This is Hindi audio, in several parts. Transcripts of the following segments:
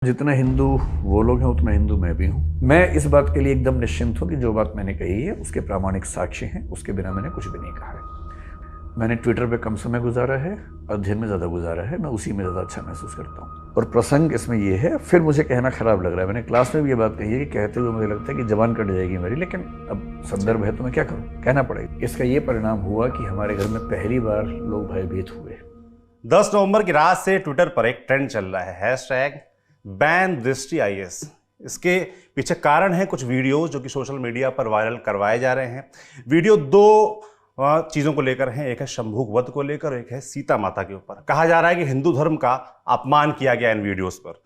जितना हिंदू वो लोग हैं उतना हिंदू मैं भी हूँ। मैं इस बात के लिए एकदम निश्चिंत हूँ कि जो बात मैंने कही है उसके प्रामाणिक साक्ष्य हैं, उसके बिना मैंने कुछ भी नहीं कहा है। मैंने ट्विटर पे कम समय गुजारा है, अध्ययन में ज़्यादा गुजारा है, मैं उसी में ज़्यादा अच्छा महसूस करता हूँ। और प्रसंग इसमें ये है, फिर मुझे कहना खराब लग रहा है, मैंने क्लास में भी ये बात कही है कि कहते हुए मुझे लगता है कि जबान कट जाएगी मेरी, लेकिन अब संदर्भ है तो मैं क्या करूँ, कहना पड़ेगा। इसका ये परिणाम हुआ कि हमारे घर में पहली बार लोग भयभीत हुए। 10 नवंबर की रात से ट्विटर पर एक ट्रेंड चल रहा है, हैशटैग बैन दृष्टि IAS। इसके पीछे कारण है कुछ वीडियो जो कि सोशल मीडिया पर वायरल करवाए जा रहे हैं। वीडियो दो चीज़ों को लेकर हैं, एक है शंभुक वध को लेकर, एक है सीता माता के ऊपर। कहा जा रहा है कि हिंदू धर्म का अपमान किया गया इन वीडियोस पर,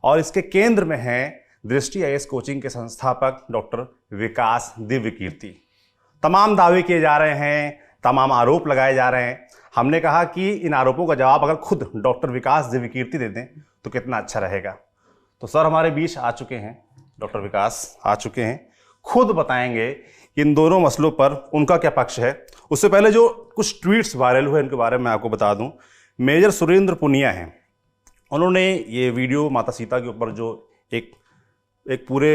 और इसके केंद्र में है दृष्टि IAS कोचिंग के संस्थापक डॉक्टर विकास दिव्यकीर्ति। तमाम दावे किए जा रहे हैं, तमाम आरोप लगाए जा रहे हैं। हमने कहा कि इन आरोपों का जवाब अगर खुद डॉक्टर विकास दिव्यकीर्ति दे दें तो कितना अच्छा रहेगा। तो सर हमारे बीच आ चुके हैं, डॉक्टर विकास आ चुके हैं, खुद बताएंगे कि इन दोनों मसलों पर उनका क्या पक्ष है। उससे पहले जो कुछ ट्वीट्स वायरल हुए इनके बारे में मैं आपको बता दूं। मेजर सुरेंद्र पुनिया हैं, उन्होंने ये वीडियो माता सीता के ऊपर जो एक पूरे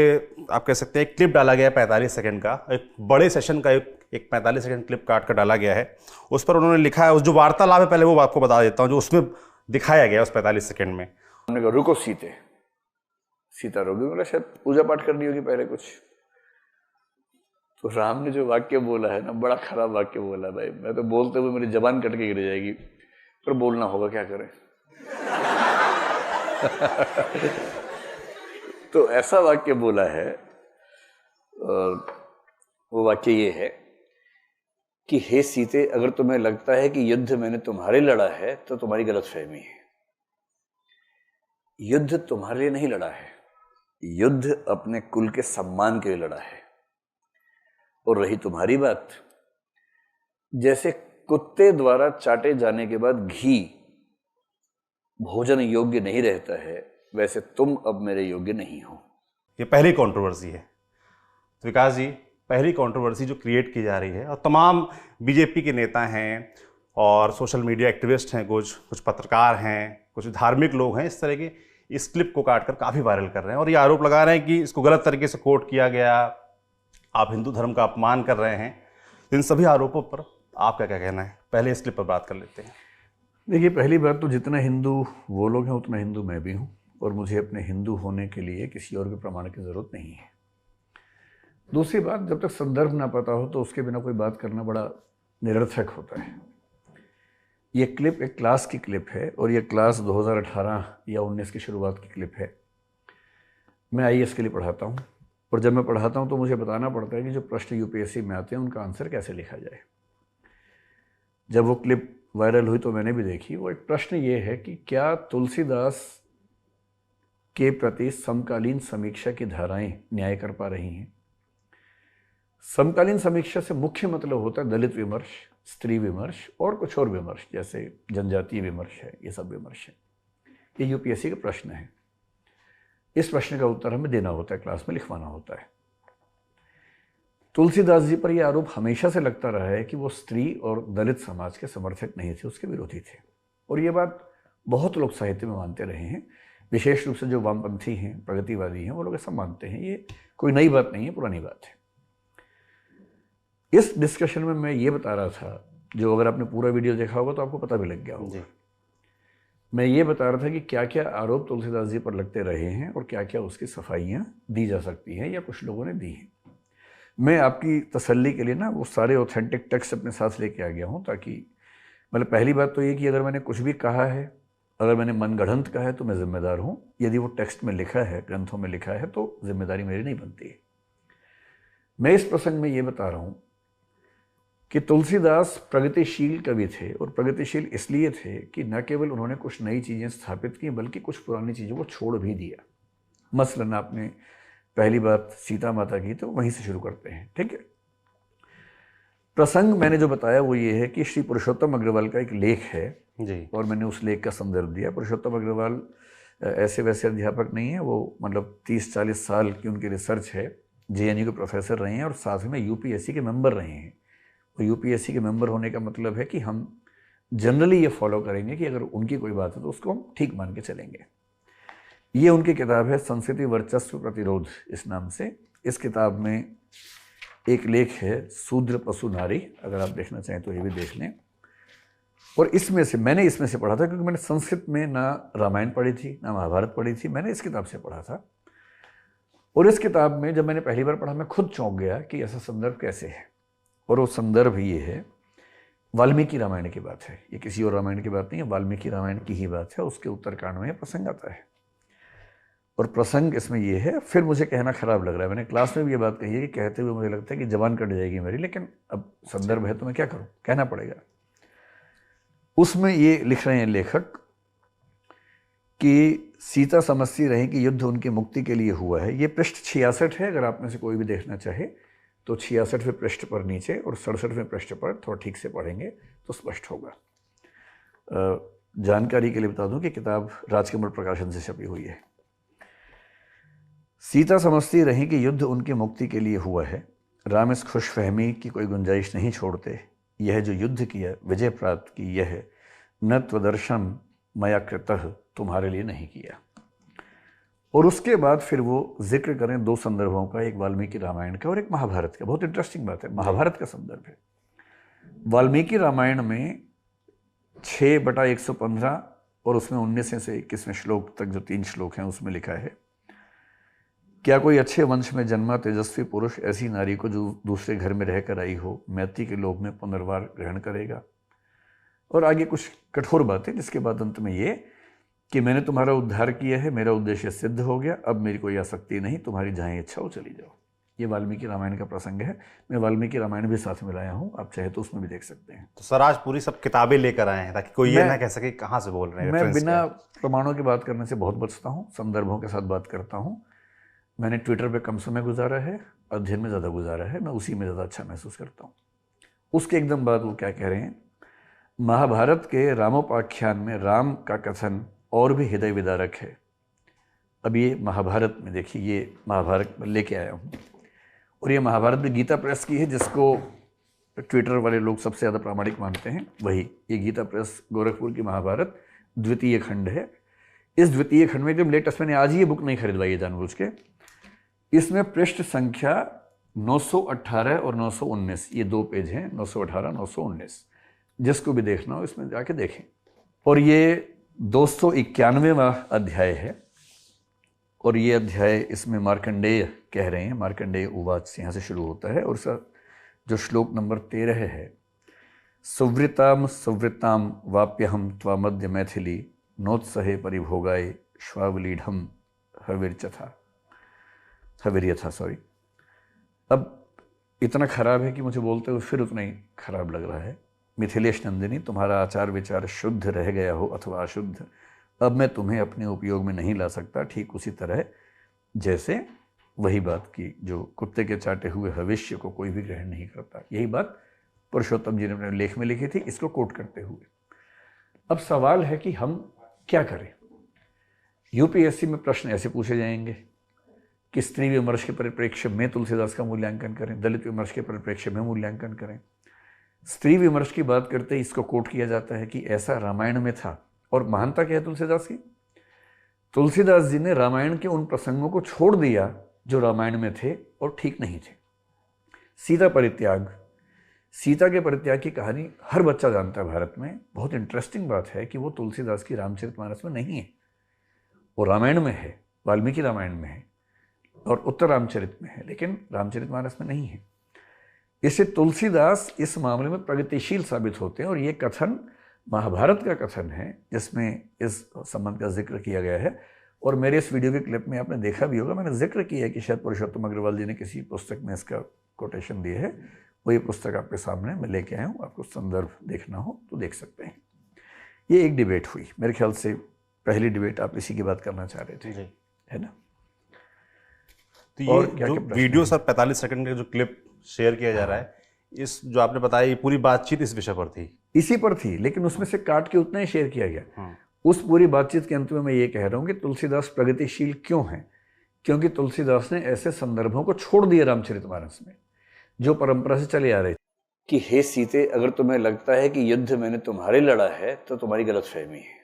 आप कह सकते हैं एक क्लिप डाला गया है 45 सेकंड का, एक बड़े सेशन का एक 45 सेकंड क्लिप काट कर डाला गया है। उस पर उन्होंने लिखा है, उस जो वार्तालाप है पहले वो आपको बता देता हूँ जो उसमें दिखाया गया उस 45 सेकंड में। हमने कहा रुको सीता रोगी, बोला शायद पूजा पाठ करनी होगी पहले कुछ। तो राम ने जो वाक्य बोला है ना, बड़ा खराब वाक्य बोला भाई। मैं तो बोलते हुए मेरी जबान कट के गिर जाएगी, पर बोलना होगा, क्या करें। तो ऐसा वाक्य बोला है, और वो वाक्य ये है कि हे सीते, अगर तुम्हें लगता है कि युद्ध मैंने तुम्हारे लड़ा है तो तुम्हारी गलतफहमी है। युद्ध तुम्हारे लिए नहीं लड़ा है, युद्ध अपने कुल के सम्मान के लिए लड़ा है। और रही तुम्हारी बात, जैसे कुत्ते द्वारा चाटे जाने के बाद घी भोजन योग्य नहीं रहता है, वैसे तुम अब मेरे योग्य नहीं हो। ये पहली कंट्रोवर्सी है। तो विकास जी, पहली कंट्रोवर्सी जो क्रिएट की जा रही है, और तमाम बीजेपी के नेता हैं और सोशल मीडिया एक्टिविस्ट हैं, कुछ पत्रकार हैं, कुछ धार्मिक लोग हैं, इस तरह के इस क्लिप को काटकर काफ़ी वायरल कर रहे हैं और ये आरोप लगा रहे हैं कि इसको गलत तरीके से कोट किया गया, आप हिंदू धर्म का अपमान कर रहे हैं। इन सभी आरोपों पर आपका क्या कहना है? पहले इस क्लिप पर बात कर लेते हैं। देखिए, पहली बात तो जितना हिंदू वो लोग हैं उतना हिंदू मैं भी हूँ, और मुझे अपने हिंदू होने के लिए किसी और के प्रमाण की ज़रूरत नहीं है। दूसरी बात, जब तक संदर्भ ना पता हो तो उसके बिना कोई बात करना बड़ा निरर्थक होता है। ये क्लिप एक क्लास की क्लिप है, और ये क्लास 2018 या 19 की शुरुआत की क्लिप है। मैं IAS के लिए पढ़ाता हूँ, और जब मैं पढ़ाता हूँ तो मुझे बताना पड़ता है कि जो प्रश्न UPSC में आते हैं उनका आंसर कैसे लिखा जाए। जब वो क्लिप वायरल हुई तो मैंने भी देखी। वो एक प्रश्न ये है कि क्या तुलसीदास के प्रति समकालीन समीक्षा की धाराएं न्याय कर पा रही हैं। समकालीन समीक्षा से मुख्य मतलब होता है दलित विमर्श, स्त्री विमर्श और कुछ और विमर्श, जैसे जनजातीय विमर्श है, ये सब विमर्श है। ये UPSC का प्रश्न है। इस प्रश्न का उत्तर हमें देना होता है, क्लास में लिखवाना होता है। तुलसीदास जी पर यह आरोप हमेशा से लगता रहा है कि वो स्त्री और दलित समाज के समर्थक नहीं थे, उसके विरोधी थे। और ये बात बहुत लोग साहित्य में मानते रहे हैं, विशेष रूप से जो वामपंथी हैं, प्रगतिवादी हैं, वो लोग ऐसा मानते हैं। ये कोई नई बात नहीं है, पुरानी बात है। इस डिस्कशन में मैं ये बता रहा था, जो अगर आपने पूरा वीडियो देखा होगा तो आपको पता भी लग गया होगा। मैं ये बता रहा था कि क्या क्या आरोप तुलसीदास जी पर लगते रहे हैं और क्या क्या उसकी सफाइयाँ दी जा सकती हैं या कुछ लोगों ने दी हैं। मैं आपकी तसल्ली के लिए ना वो सारे ऑथेंटिक टेक्स्ट अपने साथ लेके आ गया हूँ, ताकि मतलब पहली बात तो ये कि अगर मैंने कुछ भी कहा है, अगर मैंने मनगढ़ंत कहा है तो मैं जिम्मेदार हूँ। यदि वो टेक्स्ट में लिखा है, ग्रंथों में लिखा है, तो जिम्मेदारी मेरी नहीं बनती है। मैं इस प्रसंग में ये बता रहा हूँ कि तुलसीदास प्रगतिशील कवि थे, और प्रगतिशील इसलिए थे कि न केवल उन्होंने कुछ नई चीज़ें स्थापित की, बल्कि कुछ पुरानी चीज़ों को छोड़ भी दिया। मसलन आपने पहली बात सीता माता की, तो वहीं से शुरू करते हैं, ठीक है। प्रसंग मैंने जो बताया वो ये है कि श्री पुरुषोत्तम अग्रवाल का एक लेख है जी, और मैंने उस लेख का संदर्भ दिया। पुरुषोत्तम अग्रवाल ऐसे वैसे अध्यापक नहीं है, वो मतलब 30-40 साल की उनकी रिसर्च है, JNU के प्रोफेसर रहे हैं और साथ में UPSC के मेंबर रहे हैं। और UPSC के मेंबर होने का मतलब है कि हम जनरली ये फॉलो करेंगे कि अगर उनकी कोई बात है तो उसको हम ठीक मान के चलेंगे। ये उनकी किताब है संस्कृति वर्चस्व प्रतिरोध इस नाम से। इस किताब में एक लेख है शूद्र पशु नारी, अगर आप देखना चाहें तो ये भी देख लें। और इसमें से मैंने इसमें से पढ़ा था, क्योंकि मैंने संस्कृत में ना रामायण पढ़ी थी ना महाभारत पढ़ी थी, मैंने इस किताब से पढ़ा था। और इस किताब में जब मैंने पहली बार पढ़ा मैं खुद चौंक गया कि ऐसा संदर्भ कैसे है। और वो संदर्भ ये है, वाल्मीकि रामायण की बात है, ये किसी और रामायण की बात नहीं है, वाल्मीकि रामायण की ही बात है। उसके उत्तरकांड में प्रसंग आता है और प्रसंग इसमें ये है। फिर मुझे कहना खराब लग रहा है, मैंने क्लास में भी ये बात कही है कि कहते हुए मुझे लगता है कि जबान कट जाएगी मेरी, लेकिन अब संदर्भ है तो मैं क्या करूं, कहना पड़ेगा। उसमें ये लिख रहे हैं लेखक कि सीता समझती रही कि युद्ध उनकी मुक्ति के लिए हुआ है। ये पृष्ठ 66 है, अगर आप में से कोई भी देखना चाहे तो 66वें पृष्ठ पर नीचे और 67वें पृष्ठ पर थोड़ा ठीक से पढ़ेंगे तो स्पष्ट होगा। जानकारी के लिए बता दूं कि किताब राजकमल प्रकाशन से छपी हुई है। सीता समझती रही कि युद्ध उनकी मुक्ति के लिए हुआ है। राम इस खुशफहमी की कोई गुंजाइश नहीं छोड़ते। यह जो युद्ध किया, विजय प्राप्त की, यह न त्वदर्शन मया कृतः, तुम्हारे लिए नहीं किया। और उसके बाद फिर वो जिक्र करें दो संदर्भों का, एक वाल्मीकि रामायण का और एक महाभारत का। बहुत इंटरेस्टिंग बात है, महाभारत का संदर्भ है। वाल्मीकि रामायण में 6/115 और उसमें 19 से 21वें श्लोक तक जो 3 श्लोक हैं उसमें लिखा है, क्या कोई अच्छे वंश में जन्मा तेजस्वी पुरुष ऐसी नारी को जो दूसरे घर में रहकर आई हो, मैत्री के लोभ में पुनर्वार ग्रहण करेगा। और आगे कुछ कठोर बातें, जिसके बाद अंत में ये कि मैंने तुम्हारा उद्धार किया है, मेरा उद्देश्य सिद्ध हो गया, अब मेरी कोई आसक्ति नहीं, तुम्हारी जहाँ इच्छा हो चली जाओ। ये वाल्मीकि रामायण का प्रसंग है। मैं वाल्मीकि रामायण भी साथ में लाया हूँ, आप चाहे तो उसमें भी देख सकते हैं। तो सर आज पूरी सब किताबें लेकर आए हैं ताकि कोई ये ना कह सके कहाँ से बोल रहे हैं। मैं बिना प्रमाणों की बात करने से बहुत बचता हूँ, संदर्भों के साथ बात करता हूँ। मैंने ट्विटर पे कम समय गुजारा है, अध्ययन में ज़्यादा गुजारा है, मैं उसी में ज़्यादा अच्छा महसूस करता हूँ। उसके एकदम बाद वो क्या कह रहे हैं, महाभारत के रामोपाख्यान में राम का कथन और भी हृदय विदारक है। अब ये महाभारत में देखिए, ये महाभारत लेके आया हूँ और ये महाभारत भी गीता प्रेस की है, जिसको ट्विटर वाले लोग सबसे ज़्यादा प्रामाणिक मानते हैं। वही ये गीता प्रेस गोरखपुर की महाभारत द्वितीय खंड है। इस द्वितीय खंड में एकदम लेटेस्ट, मैंने आज ही ये बुक नहीं खरीदवाई है जानबूझ के। इसमें पृष्ठ संख्या 918 और 919, ये 2 पेज हैं, 918 919, जिसको भी देखना हो इसमें जाके देखें। और ये 291वां अध्याय है और ये अध्याय इसमें मार्कंडेय कह रहे हैं, मार्कंडेय उवाच से यहाँ से शुरू होता है। और जो श्लोक नंबर 13 है, सुवृताम सुवृताम वाप्यहम त्वामद्य मैथिली नोत्सहे परिभोगाय श्वावलीढ़म हविर्यथा सॉरी। अब इतना खराब है कि मुझे बोलते हुए फिर उतना ही खराब लग रहा है। मिथिलेश नंदिनी, तुम्हारा आचार विचार शुद्ध रह गया हो अथवा अशुद्ध, अब मैं तुम्हें अपने उपयोग में नहीं ला सकता। ठीक उसी तरह जैसे वही बात की जो कुत्ते के चाटे हुए भविष्य को कोई भी ग्रहण नहीं करता। यही बात पुरुषोत्तम जी ने अपने लेख में लिखी थी, इसको कोट करते हुए। अब सवाल है कि हम क्या करें। यूपीएससी में प्रश्न ऐसे पूछे जाएंगे कि स्त्री विमर्श के परिप्रेक्ष्य में तुलसीदास का मूल्यांकन करें, दलित विमर्श के परिप्रेक्ष्य में मूल्यांकन करें। स्त्री विमर्श की बात करते ही इसको कोट किया जाता है कि ऐसा रामायण में था। और महानता क्या है तुलसीदास की? तुलसीदास जी ने रामायण के उन प्रसंगों को छोड़ दिया जो रामायण में थे और ठीक नहीं थे। सीता परित्याग, सीता के परित्याग की कहानी हर बच्चा जानता है भारत में। बहुत इंटरेस्टिंग बात है कि वो तुलसीदास की रामचरितमानस में नहीं है, वो रामायण में है, वाल्मीकि रामायण में है और उत्तर रामचरित में है, लेकिन रामचरितमानस में नहीं है। इससे तुलसीदास इस मामले में प्रगतिशील साबित होते हैं। और ये कथन महाभारत का कथन है जिसमें इस संबंध का जिक्र किया गया है। और मेरे इस वीडियो के क्लिप में आपने देखा भी होगा, मैंने जिक्र किया है कि शायद पुरुषोत्तम अग्रवाल जी ने किसी पुस्तक में इसका कोटेशन दिया है। वही पुस्तक आपके सामने मैं लेके आया हूँ, आपको संदर्भ देखना हो तो देख सकते हैं। ये एक डिबेट हुई, मेरे ख्याल से पहली डिबेट आप इसी की बात करना चाह रहे थे, है ना? तो ये जो वीडियो सर 45 सेकंड का जो क्लिप शेयर किया जा रहा है, इस जो आपने बताया ये पूरी बातचीत इस विषय पर थी, इसी पर थी, लेकिन उसमें से काट के उतना ही शेयर किया गया। उस पूरी बातचीत के अंत में मैं ये कह रहा हूँ कि तुलसीदास प्रगतिशील क्यों हैं? क्योंकि तुलसीदास ने ऐसे संदर्भों को छोड़ दिया रामचरितमानस में जो परंपरा से चले आ रहे थे कि हे सीते, अगर तुम्हें लगता है कि युद्ध मैंने तुम्हारे लड़ा है तो तुम्हारी गलतफहमी है।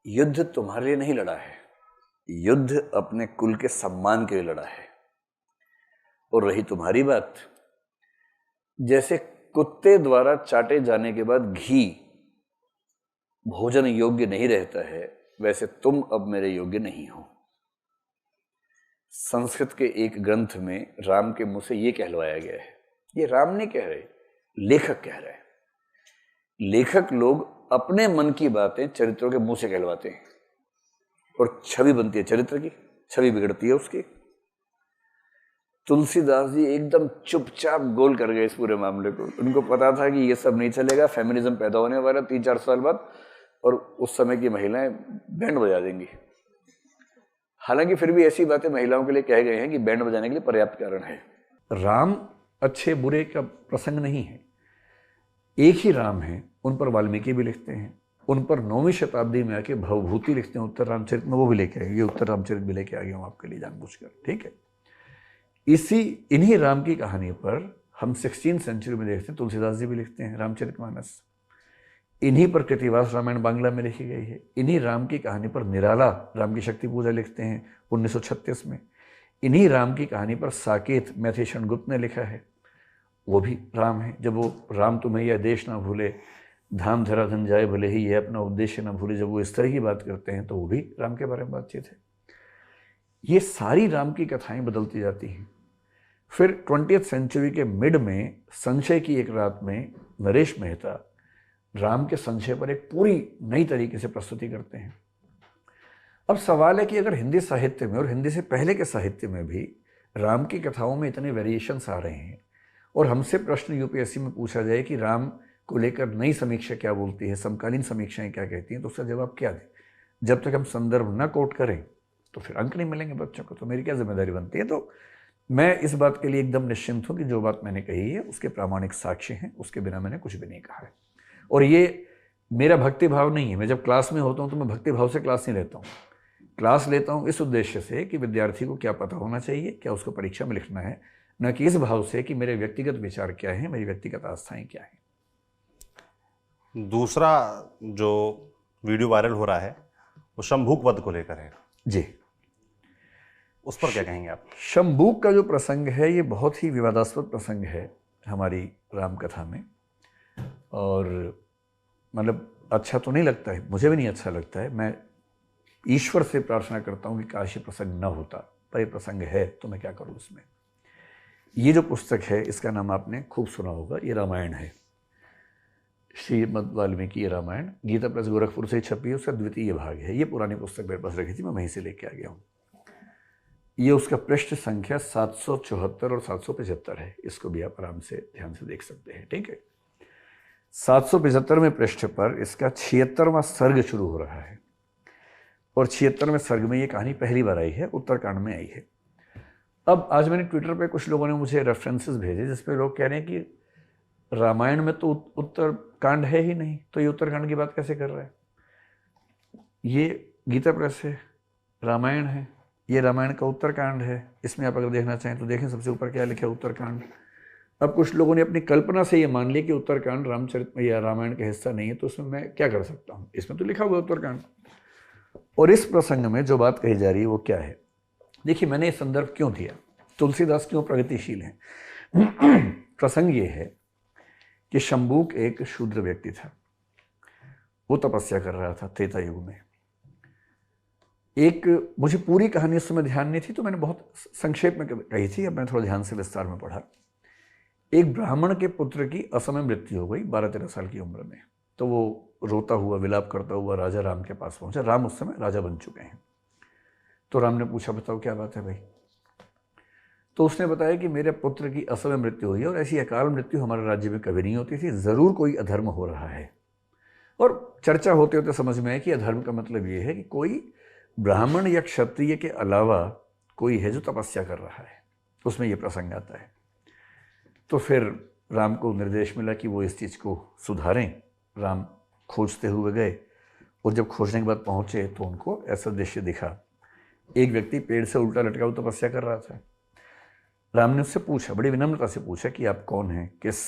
युद्ध तुम्हारे लिए नहीं लड़ा है, युद्ध अपने कुल के सम्मान के लिए लड़ा है। और रही तुम्हारी बात, जैसे कुत्ते द्वारा चाटे जाने के बाद घी भोजन योग्य नहीं रहता है, वैसे तुम अब मेरे योग्य नहीं हो। संस्कृत के एक ग्रंथ में राम के मुंह से यह कहलवाया गया है। ये राम नहीं कह रहे, लेखक कह रहे हैं। लेखक लोग अपने मन की बातें चरित्रों के मुंह से कहलवाते हैं और छवि बनती है चरित्र की, छवि बिगड़ती है उसकी। तुलसीदास जी एकदम चुपचाप गोल कर गए इस पूरे मामले को। उनको पता था कि ये सब नहीं चलेगा, फेमिनिज्म पैदा होने वाला 3-4 साल बाद, और उस समय की महिलाएं बैंड बजा देंगी। हालांकि फिर भी ऐसी बातें महिलाओं के लिए कह गए हैं कि बैंड बजाने के लिए पर्याप्त कारण है। राम अच्छे बुरे का प्रसंग नहीं है, एक ही राम है। उन पर वाल्मीकि भी लिखते हैं, उन पर 9वीं शताब्दी में आके भवभूति लिखते हैं उत्तर रामचरित में, वो भी लेके आए। ये उत्तर रामचरित भी लेके आ गया हूँ आपके लिए जानबूझकर, ठीक है। इन्हीं राम की कहानी पर हम 16th सेंचुरी में देखते हैं, तुलसीदास जी भी लिखते हैं रामचरितमानस। इन्हीं पर कृतिवास रामायण बांग्ला में लिखी गई है। इन्हीं राम की कहानी पर निराला राम की शक्ति पूजा लिखते हैं 1936 में। इन्हीं राम की कहानी पर साकेत मैथिली गुप्त ने लिखा है, वो भी राम है। जब वो राम तुम्हें यह देश ना भूले, धाम धरा धन जाए भले ही, यह अपना उद्देश्य ना भूले, जब वो इस तरह की बात करते हैं तो वो भी राम के बारे में बातचीत है। ये सारी राम की कथाएं बदलती जाती हैं। फिर 20th सेंचुरी के मिड में संशय की एक रात में नरेश मेहता राम के संशय पर एक पूरी नई तरीके से प्रस्तुति करते हैं। अब सवाल है कि अगर हिंदी साहित्य में और हिंदी से पहले के साहित्य में भी राम की कथाओं में इतने वेरिएशंस आ रहे हैं, और हमसे प्रश्न यूपीएससी में पूछा जाए कि राम को लेकर नई समीक्षा क्या बोलती है, समकालीन समीक्षाएं क्या कहती हैं, तो उसका जवाब क्या दें? जब तक हम संदर्भ न कोट करें तो फिर अंक नहीं मिलेंगे बच्चों को, तो मेरी क्या जिम्मेदारी बनती है? तो मैं इस बात के लिए एकदम निश्चिंत हूं कि जो बात मैंने कही है उसके प्रामाणिक साक्ष्य हैं, उसके बिना मैंने कुछ भी नहीं कहा है। और ये मेरा भक्ति भाव नहीं है। मैं जब क्लास में होता हूं तो मैं भक्ति भाव से क्लास नहीं लेता हूं। क्लास लेता हूं इस उद्देश्य से कि विद्यार्थी को क्या पता होना चाहिए, क्या उसको परीक्षा में लिखना है, न कि इस भाव से कि मेरे व्यक्तिगत विचार क्या है, मेरी व्यक्तिगत आस्थाएं क्या है। दूसरा जो वीडियो वायरल हो रहा है वो शंभूक वध को लेकर है जी, उस पर क्या कहेंगे आप? शंभूक का जो प्रसंग है ये बहुत ही विवादास्पद प्रसंग है हमारी रामकथा में, और मतलब अच्छा तो नहीं लगता है, मुझे भी नहीं अच्छा लगता है। मैं ईश्वर से प्रार्थना करता हूँ कि काश ये प्रसंग न होता, पर ये प्रसंग है तो मैं क्या करूँ इसमें। ये जो पुस्तक है इसका नाम आपने खूब सुना होगा, ये रामायण है, श्रीमद् वाल्मीकि रामायण। गीता प्रेस गोरखपुर से छपी है, उसका द्वितीय भाग है। ये पुरानी पुस्तक मेरे पास रखी थी, मैं वहीं से लेके आ गया हूँ। ये उसका पृष्ठ संख्या 774 और 775 है। इसको भी आप आराम से ध्यान से देख सकते हैं, ठीक है। 775वें पृष्ठ पर इसका 76वां सर्ग शुरू हो रहा है, और 76वें सर्ग में ये कहानी पहली बार आई है, उत्तरकांड में आई है। अब आज मैंने ट्विटर पे कुछ लोगों ने मुझे रेफरेंसेस भेजे जिसपे लोग कह रहे हैं कि रामायण में तो उत्तरकांड है ही नहीं, तो ये उत्तरकांड की बात कैसे कर रहा है? ये गीता प्रेस है, रामायण है, ये रामायण का उत्तरकांड है। इसमें आप अगर देखना चाहें तो देखें, सबसे ऊपर क्या लिखा है, उत्तरकांड। अब कुछ लोगों ने अपनी कल्पना से ये मान लिया कि उत्तरकांड रामचरित या रामायण का हिस्सा नहीं है, तो उसमें मैं क्या कर सकता हूँ, इसमें तो लिखा हुआ उत्तरकांड। और इस प्रसंग में जो बात कही जा रही है वो क्या है? देखिए, मैंने ये संदर्भ क्यों दिया, तुलसीदास क्यों प्रगतिशील हैं। प्रसंग ये है कि शंभूक एक शूद्र व्यक्ति था, वो तपस्या कर रहा था त्रेता युग में। एक, मुझे पूरी कहानी उस समय ध्यान नहीं थी तो मैंने बहुत संक्षेप में कही थी, अब मैं थोड़ा ध्यान से विस्तार में पढ़ा। एक ब्राह्मण के पुत्र की असमय मृत्यु हो गई 12-13 साल की उम्र में, तो वो रोता हुआ विलाप करता हुआ राजा राम के पास पहुंचा। राम उस समय राजा बन चुके हैं। तो राम ने पूछा, बताओ क्या बात है भाई? तो उसने बताया कि मेरे पुत्र की असमय मृत्यु हुई है, और ऐसी अकाल मृत्यु हमारे राज्य में कभी नहीं होती थी, जरूर कोई अधर्म हो रहा है। और चर्चा होते होते समझ में आया कि अधर्म का मतलब ये है कि कोई ब्राह्मण या क्षत्रिय के अलावा कोई है जो तपस्या कर रहा है, उसमें यह प्रसंग आता है। तो फिर राम को निर्देश मिला कि वो इस चीज़ को सुधारें। राम खोजते हुए गए, और जब खोजने के बाद पहुंचे तो उनको ऐसा दृश्य दिखा, एक व्यक्ति पेड़ से उल्टा लटका हुआ तपस्या कर रहा था। राम ने उससे पूछा, बड़ी विनम्रता से पूछा कि आप कौन हैं, किस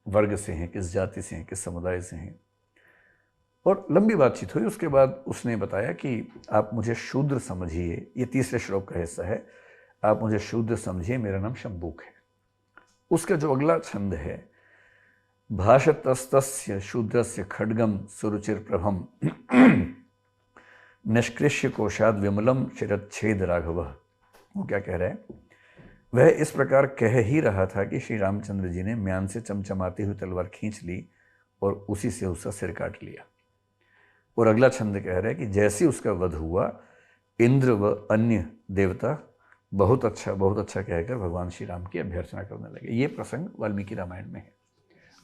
वर्ग से हैं, किस जाति से हैं, किस समुदाय से हैं? और लंबी बातचीत हुई। उसके बाद उसने बताया कि आप मुझे शूद्र समझिए, ये तीसरे श्लोक का हिस्सा है, आप मुझे शूद्र समझिए, मेरा नाम शंबूक है। उसका जो अगला छंद है, भाषतस्तस्य शूद्रस्य खड्गम सुरुचिर प्रभम निष्कृष्य कोशाद विमलम शिरच्छेद राघव। वो क्या कह रहा है? वह इस प्रकार कह ही रहा था कि श्री रामचंद्र जी ने म्यान से चमचमाती हुई तलवार खींच ली और उसी से उसका सिर काट लिया। और अगला छंद कह रहा है कि जैसे उसका वध हुआ, इंद्र व अन्य देवता बहुत अच्छा कहकर भगवान श्री राम की अभ्यर्थना करने लगे। ये प्रसंग वाल्मीकि रामायण में है।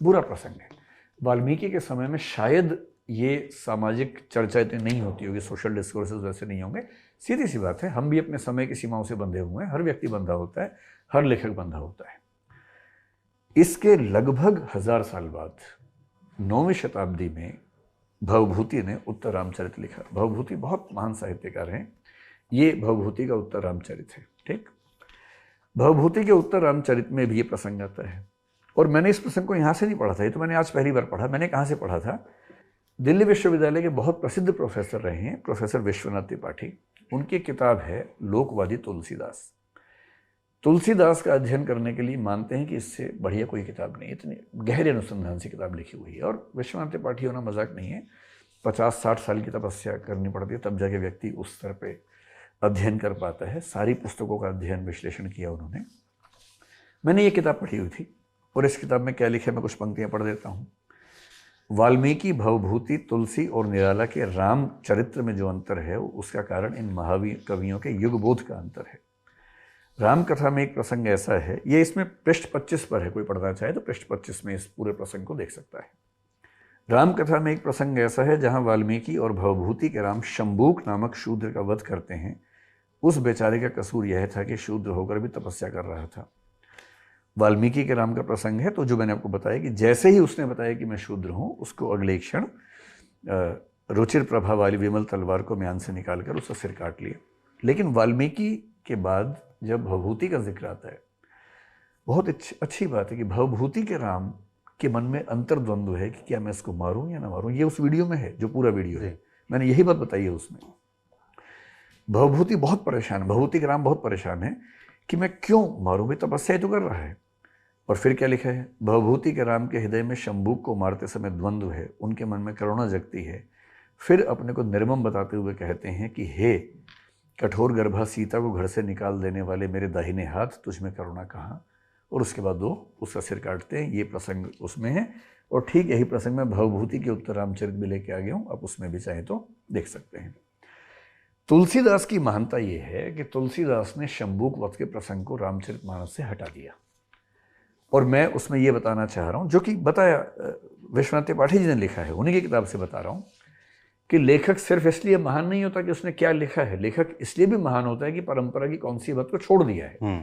बुरा प्रसंग है। वाल्मीकि के समय में शायद ये सामाजिक चर्चा इतनी नहीं होती होगी, सोशल डिस्कोर्सेस वैसे नहीं होंगे। सीधी सी बात है, हम भी अपने समय की सीमाओं से बंधे हुए हैं। हर व्यक्ति बंधा होता है, हर लेखक बंधा होता है। इसके लगभग 1000 साल बाद 9वीं शताब्दी में भवभूति ने उत्तर रामचरित लिखा। भवभूति बहुत महान साहित्यकार हैं। ये भवभूति का उत्तर रामचरित है। ठीक, भवभूति के उत्तर रामचरित में भी ये प्रसंग आता है। और मैंने इस प्रसंग को यहाँ से नहीं पढ़ा था, ये तो मैंने आज पहली बार पढ़ा। मैंने कहाँ से पढ़ा था? दिल्ली विश्वविद्यालय के बहुत प्रसिद्ध प्रोफेसर रहे हैं, प्रोफेसर विश्वनाथ त्रिपाठी। उनकी किताब है लोकवादी तुलसीदास। तुलसीदास का अध्ययन करने के लिए मानते हैं कि इससे बढ़िया कोई किताब नहीं, इतनी गहरे अनुसंधान से किताब लिखी हुई है। और विश्वनाथ त्रिपाठी होना मजाक नहीं है। 50-60 साल की तपस्या करनी पड़ती है, तब जाके व्यक्ति उस स्तर पे अध्ययन कर पाता है। सारी पुस्तकों का अध्ययन विश्लेषण किया उन्होंने। मैंने ये किताब पढ़ी हुई थी और इस किताब में क्या लिखा है मैं कुछ पंक्तियां पढ़ देता हूँ। वाल्मीकि, भवभूति, तुलसी और निराला के राम चरित्र में जो अंतर है उसका कारण इन महावीर कवियों के युगबोध का अंतर है। राम कथा में एक प्रसंग ऐसा है, ये इसमें पृष्ठ 25 पर है, कोई पढ़ना चाहे तो पृष्ठ 25 में इस पूरे प्रसंग को देख सकता है। राम कथा में एक प्रसंग ऐसा है जहां वाल्मीकि और भवभूति के राम शंबूक नामक शूद्र का वध करते हैं। उस बेचारे का कसूर यह था कि शूद्र होकर भी तपस्या कर रहा था। वाल्मीकि के राम का प्रसंग है, तो जो मैंने आपको बताया कि जैसे ही उसने बताया कि मैं शूद्र हूँ, उसको अगले क्षण रुचिर प्रभा वाली विमल तलवार को म्यान से निकालकर उसका सिर काट लिया। लेकिन वाल्मीकि के बाद जब भवभूति का जिक्र आता है, बहुत अच्छी बात है कि भवभूति के राम के मन में अंतर्द्वंद्व है कि क्या मैं इसको मारूं या ना मारूं। ये उस वीडियो में है, जो पूरा वीडियो है, मैंने यही बात बताई है उसमें। भवभूति बहुत परेशान है, भवभूति के राम बहुत परेशान है कि मैं क्यों मारूं, भाई तपस्या ही तो कर रहा है। और फिर क्या लिखा है? भवभूति के राम के हृदय में शंबूक को मारते समय द्वंद्व है, उनके मन में करुणा जगती है। फिर अपने को निर्मम बताते हुए कहते हैं कि हे कठोर गर्भा सीता को घर से निकाल देने वाले मेरे दाहिने हाथ, तुझ में करुणा कहाँ। और उसके बाद वो उसका सिर काटते हैं। ये प्रसंग उसमें है। और ठीक यही प्रसंग मैं भवभूति के उत्तर रामचरित भी लेके आ गया हूँ, आप उसमें भी चाहे तो देख सकते हैं। तुलसीदास की महानता ये है कि तुलसीदास ने शंबूक वध के प्रसंग को रामचरितमानस से हटा दिया। और मैं उसमें ये बताना चाह रहा हूँ, जो कि बताया विश्वनाथ त्रिपाठी जी ने लिखा है, उन्हीं की किताब से बता रहा हूँ, कि लेखक सिर्फ इसलिए महान नहीं होता कि उसने क्या लिखा है, लेखक इसलिए भी महान होता है कि परंपरा की कौन सी बात को छोड़ दिया है।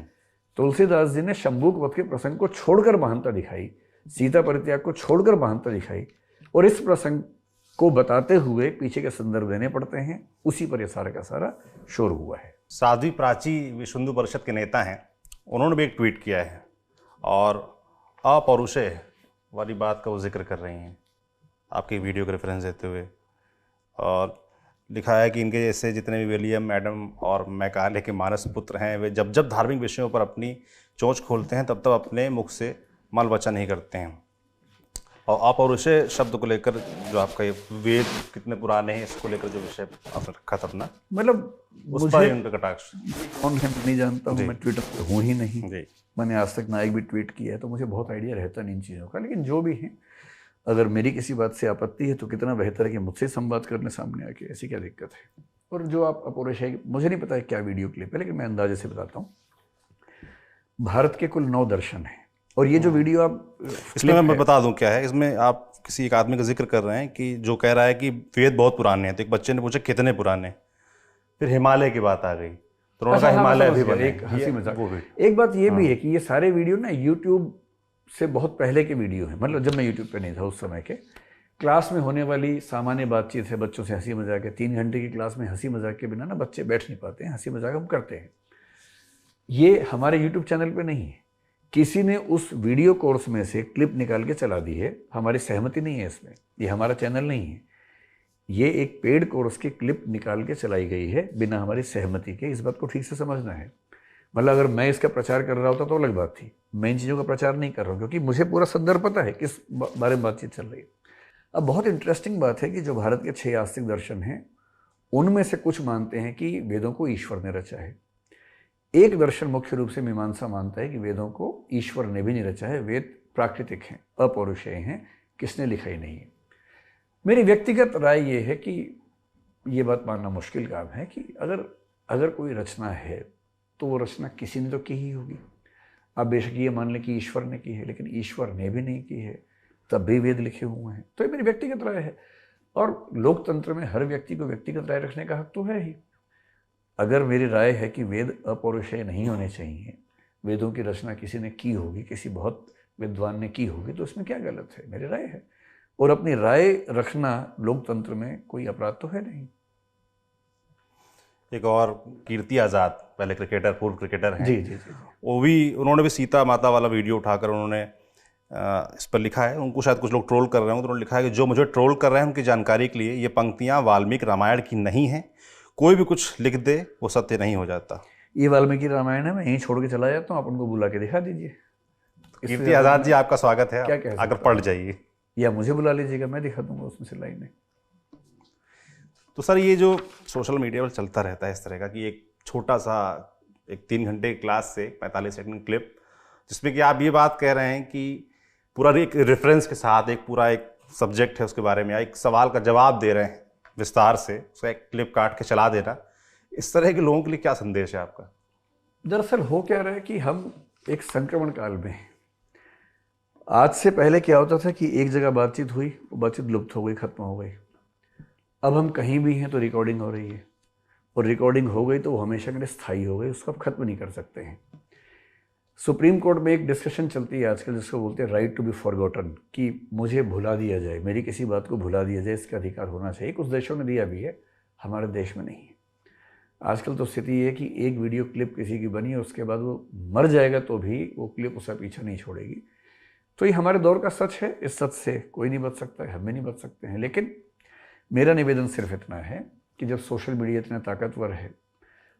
तुलसीदास जी ने शंबूक वध के प्रसंग को छोड़कर महानता दिखाई, सीता परित्याग को छोड़कर महानता दिखाई, और इस प्रसंग को बताते हुए पीछे के संदर्भ देने पड़ते हैं। उसी पर यह सारा का सारा शोर हुआ है। साध्वी प्राची विश्व हिंदू परिषद के नेता हैं, उन्होंने भी एक ट्वीट किया है और अपौरुषेय वाली बात का वो जिक्र कर रही हैं आपकी वीडियो का रेफरेंस देते हुए, और लिखा है कि इनके जैसे जितने भी विलियम, एडम और मैकाले के मानस पुत्र हैं, वे जब जब धार्मिक विषयों पर अपनी चोंच खोलते हैं तब तब अपने मुख से मल बचा नहीं करते हैं। और अपौरुषेय शब्द को लेकर जो आपका ये वेद कितने पुराने हैं, इसको लेकर जो विषय आपने रखा था अपना, मतलब उस पर उनका कटाक्ष कौन है नहीं जानता हूँ, मैं ट्विटर पर हूँ ही नहीं। जी, मैंने आज तक ना एक भी ट्वीट किया है, तो मुझे बहुत आइडिया रहता नहीं इन चीज़ों का। लेकिन जो भी है, अगर मेरी किसी बात से आपत्ति है तो कितना बेहतर है कि मुझसे संवाद करने सामने आके, ऐसी क्या दिक्कत है। और जो आप अपौरुषेय, मुझे नहीं पता है क्या वीडियो क्लिप है, लेकिन मैं अंदाजे से बताता हूँ। भारत के कुल 9 दर्शन हैं, और ये जो वीडियो आप, इसमें मैं बता दूं क्या है, इसमें आप किसी एक आदमी का जिक्र कर रहे हैं कि जो कह रहा है कि वेद बहुत पुराने हैं, तो एक बच्चे ने पूछा कितने पुराने, फिर हिमालय की बात आ गई, तो उन्होंने कहा हिमालय भी बने। एक हंसी मजाक। एक बात ये भी है कि ये सारे वीडियो ना यूट्यूब से बहुत पहले के वीडियो हैं, मतलब जब मैं यूट्यूब पे नहीं था उस समय के। क्लास में होने वाली सामान्य बातचीत है, बच्चों से हंसी मजाक है। 3 घंटे की क्लास में हंसी मजाक के बिना ना बच्चे बैठ नहीं पाते हैं, हंसी मजाक हम करते हैं। ये हमारे यूट्यूब चैनल पे नहीं है, किसी ने उस वीडियो कोर्स में से क्लिप निकाल के चला दी है, हमारी सहमति नहीं है इसमें, ये हमारा चैनल नहीं है। ये एक पेड कोर्स की क्लिप निकाल के चलाई गई है बिना हमारी सहमति के। इस बात को ठीक से समझना है। मतलब अगर मैं इसका प्रचार कर रहा होता तो अलग बात थी। मैं इन चीज़ों का प्रचार नहीं कर रहा हूँ क्योंकि मुझे पूरा संदर्भ पता है किस बारे में बातचीत चल रही है। अब बहुत इंटरेस्टिंग बात है कि जो भारत के 6 आस्तिक दर्शन हैं उनमें से कुछ मानते हैं कि वेदों को ईश्वर ने रचा है। एक दर्शन मुख्य रूप से मीमांसा मानता है कि वेदों को ईश्वर ने भी नहीं रचा है, वेद प्राकृतिक हैं, अपौरुषेय हैं, किसने लिखा ही नहीं है। मेरी व्यक्तिगत राय ये है कि ये बात मानना मुश्किल काम है कि अगर कोई रचना है तो वो रचना किसी ने तो की ही होगी। आप बेशक ये मान लें कि ईश्वर ने की है, लेकिन ईश्वर ने भी नहीं की है तब भी वेद लिखे हुए हैं। तो ये मेरी व्यक्तिगत राय है और लोकतंत्र में हर व्यक्ति को व्यक्तिगत राय रखने का हक तो है ही। अगर मेरी राय है कि वेद अपौरुषेय नहीं होने चाहिए, वेदों की रचना किसी ने की होगी, किसी बहुत विद्वान ने की होगी, तो इसमें क्या गलत है? मेरी राय है और अपनी राय रखना लोकतंत्र में कोई अपराध तो है नहीं। एक और कीर्ति आज़ाद, पहले क्रिकेटर, पूर्व क्रिकेटर हैं, जी जी जी, उन्होंने भी सीता माता वाला वीडियो उठाकर उन्होंने इस पर लिखा है। उनको शायद कुछ लोग ट्रोल कर रहे हैं, तो उन्होंने लिखा है कि जो मुझे ट्रोल कर रहे हैं उनकी जानकारी के लिए ये पंक्तियाँ वाल्मीकि रामायण की नहीं हैं, कोई भी कुछ लिख दे वो सत्य नहीं हो जाता। ये वाल्मीकि रामायण है, मैं यहीं छोड़ के चला जाता हूँ, आप उनको बुला के दिखा दीजिए। कीर्ति आज़ाद जी, आपका स्वागत है, क्या कह आकर पढ़ जाइए या मुझे बुला लीजिएगा, मैं दिखा दूंगा उसमें से लाइनें। तो सर, ये जो सोशल मीडिया पर चलता रहता है इस तरह का कि एक छोटा सा एक 3 घंटे की क्लास से 45 सेकंड क्लिप, जिसमें कि आप ये बात कह रहे हैं कि पूरा एक रेफरेंस के साथ एक पूरा एक सब्जेक्ट है उसके बारे में, एक सवाल का जवाब दे रहे हैं विस्तार से, उसका एक क्लिप काट के चला देना, इस तरह के लोगों के लिए क्या संदेश है आपका? दरअसल हो क्या रहा है कि हम एक संक्रमण काल में हैं। आज से पहले क्या होता था कि एक जगह बातचीत हुई, वो बातचीत लुप्त हो गई, खत्म हो गई। अब हम कहीं भी हैं तो रिकॉर्डिंग हो रही है और रिकॉर्डिंग हो गई तो वो हमेशा के लिए स्थायी हो गई, उसको आप खत्म नहीं कर सकते हैं। सुप्रीम कोर्ट में एक डिस्कशन चलती है आजकल जिसको बोलते हैं राइट टू बी फॉरगॉटन, कि मुझे भुला दिया जाए, मेरी किसी बात को भुला दिया जाए, इसका अधिकार होना चाहिए। कुछ देशों ने दिया भी है, हमारे देश में नहीं है। आजकल तो स्थिति ये है कि एक वीडियो क्लिप किसी की बनी है, उसके बाद वो मर जाएगा तो भी वो क्लिप उसका पीछा नहीं छोड़ेगी। तो ये हमारे दौर का सच है, इस सच से कोई नहीं बच सकता है, हम भी नहीं बच सकते हैं। लेकिन मेरा निवेदन सिर्फ इतना है कि जब सोशल मीडिया इतना ताकतवर है,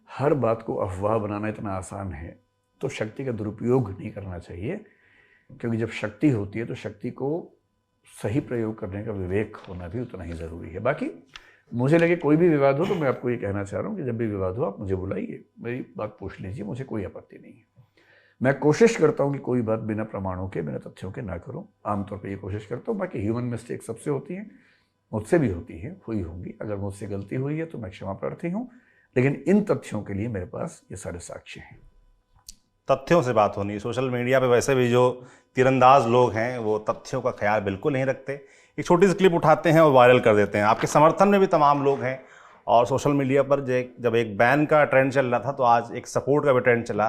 हर बात को अफवाह बनाना इतना आसान है, तो शक्ति का दुरुपयोग नहीं करना चाहिए। क्योंकि जब शक्ति होती है तो शक्ति को सही प्रयोग करने का विवेक होना भी उतना ही ज़रूरी है। बाकी मुझे लगे कोई भी विवाद हो तो मैं आपको ये कहना चाह रहा हूँ कि जब भी विवाद हो आप मुझे बुलाइए, मेरी बात पूछ लीजिए, मुझे कोई आपत्ति नहीं है। मैं कोशिश करता हूँ कि कोई बात बिना प्रमाणों के, बिना तथ्यों के ना करूँ, आमतौर पर ये कोशिश करता हूँ। बाकी ह्यूमन मिस्टेक सबसे होती हैं, मुझसे भी होती है, हुई होंगी। अगर मुझसे गलती हुई है तो मैं क्षमा प्रार्थी हूँ, लेकिन इन तथ्यों के लिए मेरे पास ये सारे साक्ष्य हैं। तथ्यों से बात होनी है। सोशल मीडिया पे वैसे भी जो तीरंदाज लोग हैं वो तथ्यों का ख्याल बिल्कुल नहीं रखते, एक छोटी सी क्लिप उठाते हैं और वायरल कर देते हैं। आपके समर्थन में भी तमाम लोग हैं और सोशल मीडिया पर जब एक बैन का ट्रेंड चल रहा था तो आज एक सपोर्ट का भी ट्रेंड चला,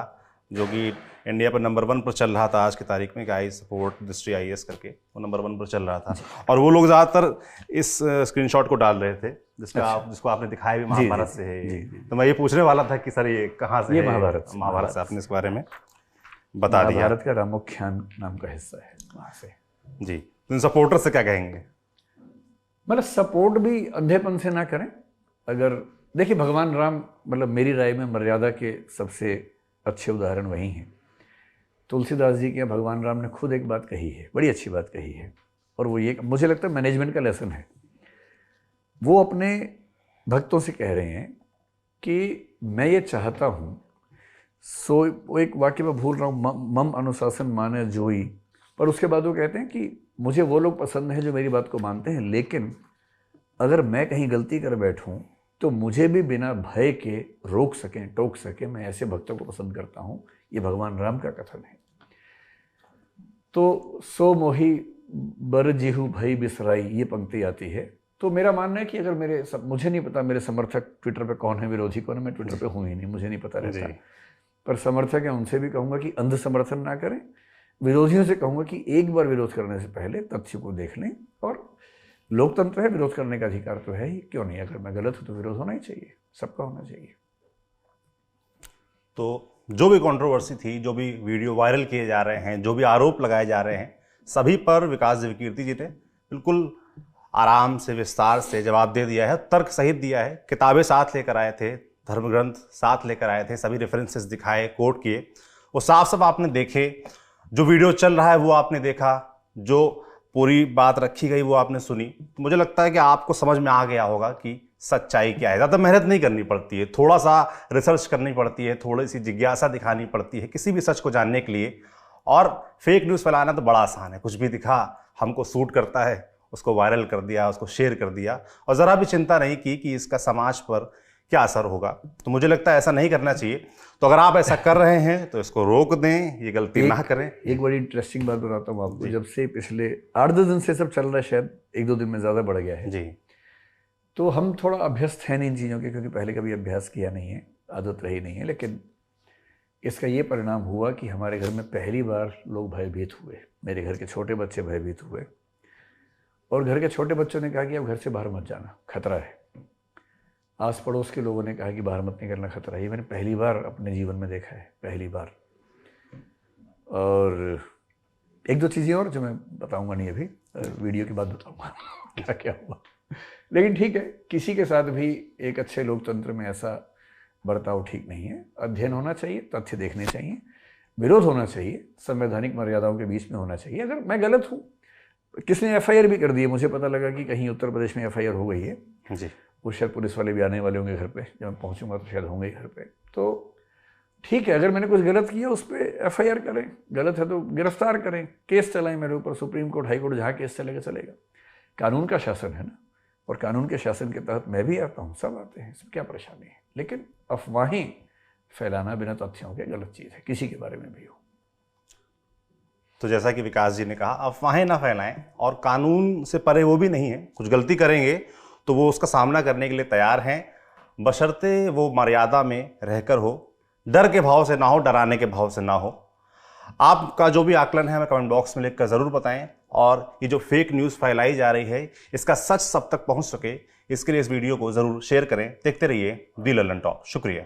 जो कि इंडिया पर नंबर 1 पर चल रहा था आज की तारीख में, कि आई सपोर्ट दृष्टि IAS करके, वो नंबर 1 पर चल रहा था। और वो लोग ज़्यादातर इस स्क्रीनशॉट को डाल रहे थे जिसको आपने दिखाया भी महाभारत से है। तो मैं ये पूछने वाला था कि सर ये कहाँ से है? महाभारत से आपने इस बारे में बता दिया। महाभारत का रामोख्यान नाम का हिस्सा है वहाँ से। जी, तो इन सपोर्टर से क्या कहेंगे? मतलब सपोर्ट भी अंधेपन से ना करें। अगर देखिए, भगवान राम, मतलब मेरी राय में मर्यादा के सबसे अच्छे उदाहरण वही हैं। तुलसीदास जी के भगवान राम ने खुद एक बात कही है, बड़ी अच्छी बात कही है, और वो ये, मुझे लगता है मैनेजमेंट का लेसन है। वो अपने भक्तों से कह रहे हैं कि मैं ये चाहता हूँ, सो वो एक वाक्य में भूल रहा हूँ, मम अनुशासन माने जोई, पर उसके बाद वो कहते हैं कि मुझे वो लोग पसंद हैं जो मेरी बात को मानते हैं, लेकिन अगर मैं कहीं गलती कर बैठूं तो मुझे भी बिना भय के रोक सकें, टोक सकें, मैं ऐसे भक्तों को पसंद करता हूं। ये भगवान राम का कथन है। तो सो मोही बर जिहु भई बिसराई, ये पंक्ति आती है। तो मेरा मानना है कि अगर मुझे नहीं पता मेरे समर्थक ट्विटर पे कौन है, विरोधी कौन है, मैं ट्विटर पे हूँ ही नहीं, मुझे नहीं पता रहता। पर समर्थक है, उनसे भी कहूँगा कि अंध समर्थन ना करें। विरोधियों से कहूँगा कि एक बार विरोध करने से पहले तथ्य को देख लें, और लोकतंत्र है, विरोध करने का अधिकार तो है ही, क्यों नहीं? अगर मैं गलत हूं तो विरोध होना ही चाहिए, सबका होना चाहिए। तो जो भी कंट्रोवर्सी थी, जो भी वीडियो वायरल किए जा रहे हैं, जो भी आरोप लगाए जा रहे हैं, सभी पर विकास दिव्यकीर्ति जी ने बिल्कुल आराम से विस्तार से जवाब दे दिया है, तर्क सहित दिया है। किताबें साथ लेकर आए थे, धर्म ग्रंथ साथ लेकर आए थे, सभी रेफरेंसेस दिखाए, कोट किए, वो साफ साफ आपने देखे। जो वीडियो चल रहा है वो आपने देखा, जो पूरी बात रखी गई वो आपने सुनी। तो मुझे लगता है कि आपको समझ में आ गया होगा कि सच्चाई क्या है। ज़्यादा मेहनत नहीं करनी पड़ती है, थोड़ा सा रिसर्च करनी पड़ती है, थोड़ी सी जिज्ञासा दिखानी पड़ती है किसी भी सच को जानने के लिए। और फेक न्यूज़ फैलाना तो बड़ा आसान है, कुछ भी दिखा, हमको सूट करता है, उसको वायरल कर दिया, उसको शेयर कर दिया, और ज़रा भी चिंता नहीं की कि इसका समाज पर क्या असर होगा। तो मुझे लगता है ऐसा नहीं करना चाहिए। तो अगर आप ऐसा कर रहे हैं तो इसको रोक दें, ये गलती ना करें। एक बड़ी इंटरेस्टिंग बात बताता हूँ आपको। जब से पिछले 8-10 दिन से सब चल रहा है, शायद 1-2 दिन में ज़्यादा बढ़ गया है जी, तो हम थोड़ा अभ्यस्त हैं इन चीज़ों के, क्योंकि पहले कभी अभ्यास किया नहीं है, आदत रही नहीं है। लेकिन इसका ये परिणाम हुआ कि हमारे घर में पहली बार लोग भयभीत हुए। मेरे घर के छोटे बच्चे भयभीत हुए, और घर के छोटे बच्चों ने कहा कि अब घर से बाहर मत जाना, खतरा है। आस पड़ोस के लोगों ने कहा कि बाहर मत निकलना, खतरा है। ये मैंने पहली बार अपने जीवन में देखा है, पहली बार। और एक दो चीज़ें और जो मैं बताऊंगा नहीं, अभी वीडियो के बाद बताऊंगा क्या क्या हुआ। लेकिन ठीक है, किसी के साथ भी एक अच्छे लोकतंत्र में ऐसा बर्ताव ठीक नहीं है। अध्ययन होना चाहिए, तथ्य देखने चाहिए, विरोध होना चाहिए, संवैधानिक मर्यादाओं के बीच में होना चाहिए। अगर मैं गलत हूँ, किसने एफआईआर भी कर दी है, मुझे पता लगा कि कहीं उत्तर प्रदेश में एफआईआर हो गई है जी, वो शायद पुलिस वाले भी आने वाले होंगे घर पे, जब मैं पहुंचूंगा तो शायद होंगे घर पे। तो ठीक है, अगर मैंने कुछ गलत किया उस पर एफआईआर करें, गलत है तो गिरफ्तार करें, केस चलाएं मेरे ऊपर, सुप्रीम कोर्ट, हाई कोर्ट, जहाँ केस चलेगा चलेगा। कानून का शासन है ना, और कानून के शासन के तहत मैं भी आता हूँ, सब आते हैं, इसमें क्या परेशानी है। लेकिन अफवाहें फैलाना बिना तथ्यों के गलत चीज़ है, किसी के बारे में भी हो। तो जैसा कि विकास जी ने कहा, अफवाहें ना फैलाएं, और कानून से परे वो भी नहीं है। कुछ गलती करेंगे तो वो उसका सामना करने के लिए तैयार हैं, बशर्ते वो मर्यादा में रहकर हो, डर के भाव से ना हो, डराने के भाव से ना हो। आपका जो भी आकलन है हमें कमेंट बॉक्स में लिखकर ज़रूर बताएं, और ये जो फेक न्यूज़ फैलाई जा रही है इसका सच सब तक पहुंच सके, इसके लिए इस वीडियो को ज़रूर शेयर करें। देखते रहिए दी लल्लन टॉप। शुक्रिया।